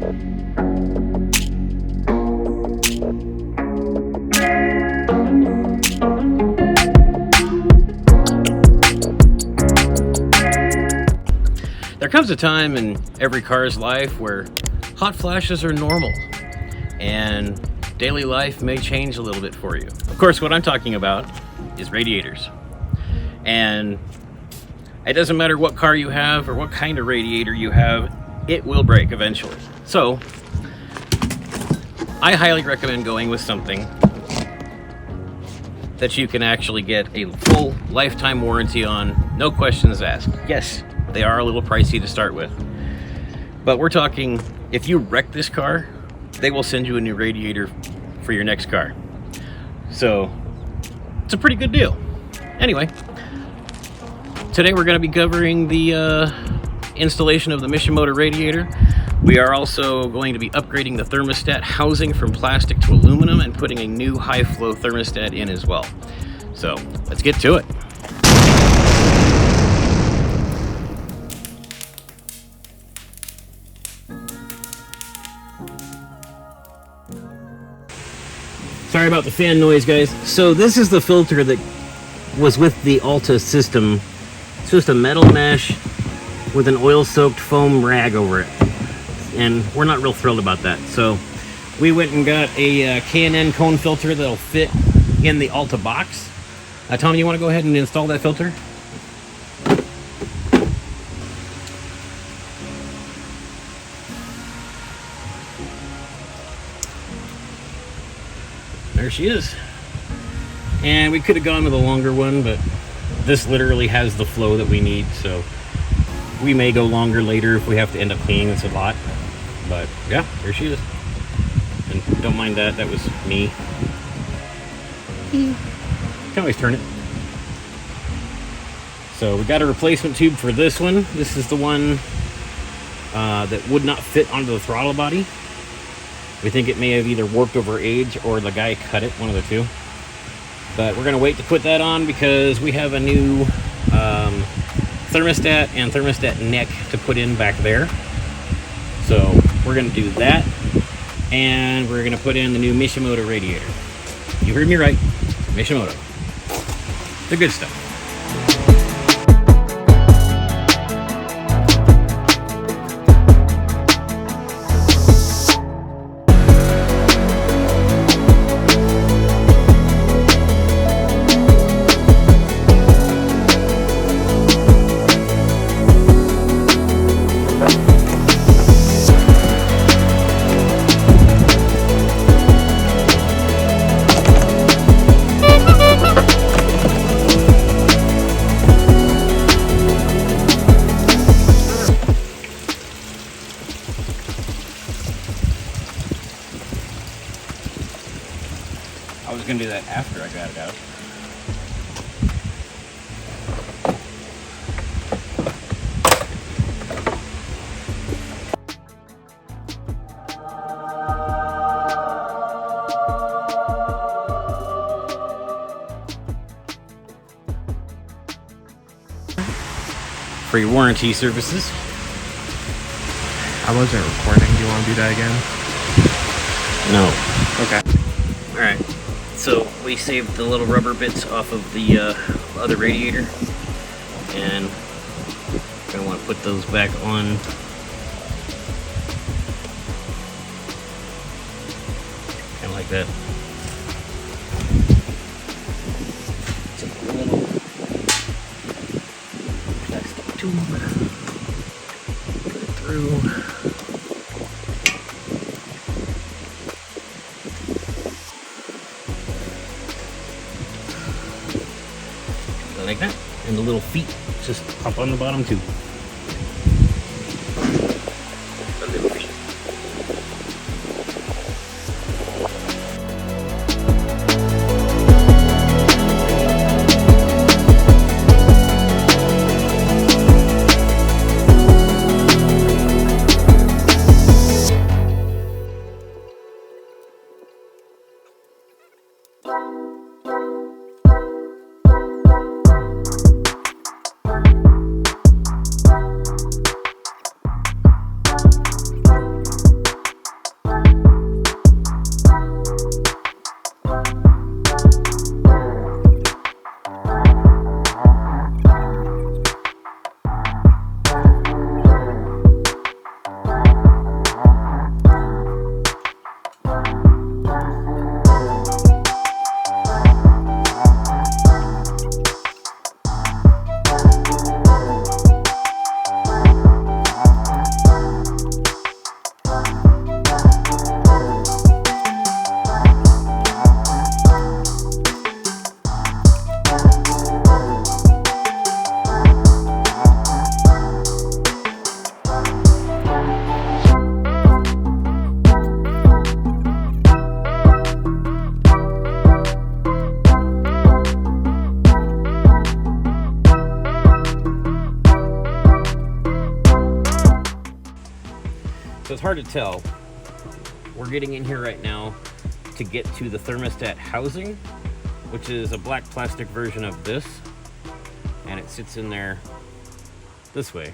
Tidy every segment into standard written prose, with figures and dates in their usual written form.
There comes a time in every car's life where hot flashes are normal and daily life may change a little bit for you. Of course, what I'm talking about is radiators. And it doesn't matter what car you have or what kind of radiator you have, it will break eventually. So, I highly recommend going with something that you can actually get a full lifetime warranty on, no questions asked. Yes, they are a little pricey to start with, but we're talking, if you wreck this car, they will send you a new radiator for your next car. So it's a pretty good deal. Anyway, today we're going to be covering the installation of the Mishimoto Radiator. We are also going to be upgrading the thermostat housing from plastic to aluminum and putting a new high flow thermostat in as well. So let's get to it. Sorry about the fan noise, guys. So this is the filter that was with the Alta system. It's just a metal mesh with an oil-soaked foam rag over it. And we're not real thrilled about that. So we went and got a K&N cone filter that'll fit in the Alta box. Tom, you want to go ahead and install that filter? There she is. And we could have gone with a longer one, but this literally has the flow that we need, so we may go longer later if we have to end up cleaning this a lot. But yeah, there she is. And don't mind that, that was me. Can always turn it. So we got a replacement tube for this one. This is the one that would not fit onto the throttle body. We think it may have either warped over age or the guy cut it, one of the two. But we're going to wait to put that on because we have a new thermostat and thermostat neck to put in back there. So we're going to do that. And we're going to put in the new Mishimoto Radiator. You heard me right. Mishimoto. The good stuff. I was going to do that after I got it out. For your warranty services. I wasn't recording. Do you want to do that again? No. Okay. Alright. So we saved the little rubber bits off of the other radiator, and we're going to want to put those back on. Kind of like that. Take a little plastic tube, put it through. Like that, and the little feet just pop on the bottom too. The little feet. hard to tell. We're getting in here right now to get to the thermostat housing, which is a black plastic version of this, and it sits in there this way.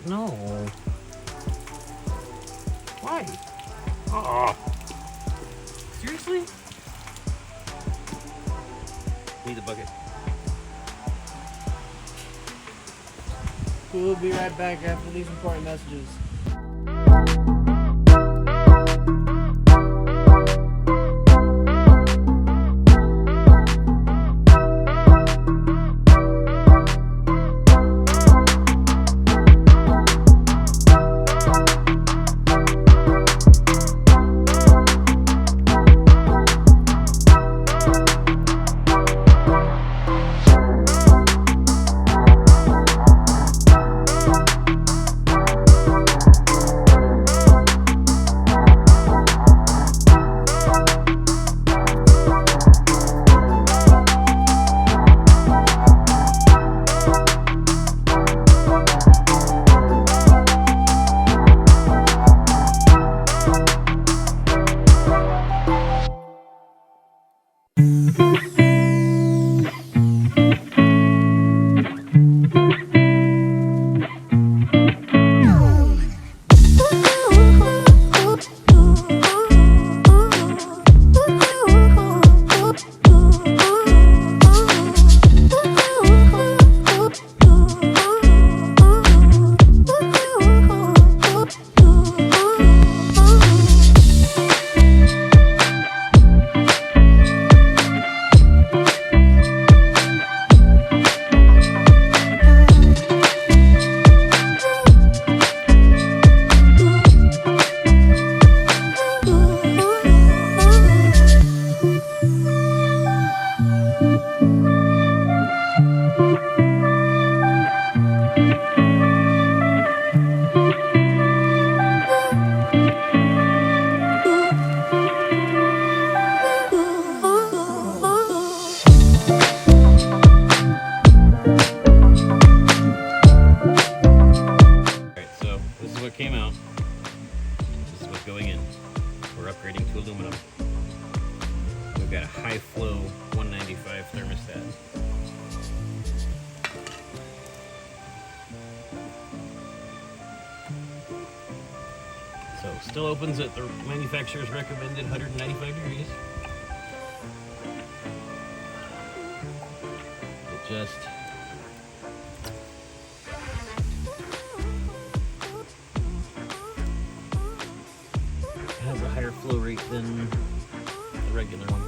No. Why? Oh. Seriously? Need the bucket. We'll be right back after these important messages. Came out. This is what's going in. We're upgrading to aluminum. We've got a high flow 195 thermostat. So still opens at the manufacturer's recommended 195 degrees. It just has a higher flow rate than the regular one.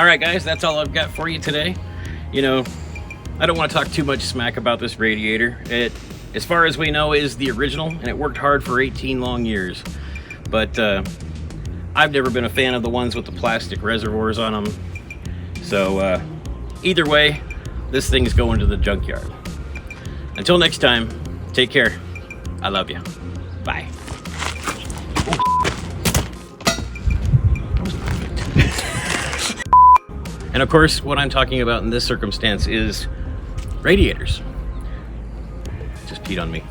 right, guys, that's all I've got for you today. You know, I don't want to talk too much smack about this radiator. It, as far as we know, is the original, and it worked hard for 18 long years. But I've never been a fan of the ones with the plastic reservoirs on them. So either way, this thing's going to the junkyard. Until next time, take care. I love you. Bye. And of course, what I'm talking about in this circumstance is radiators. Just peed on me.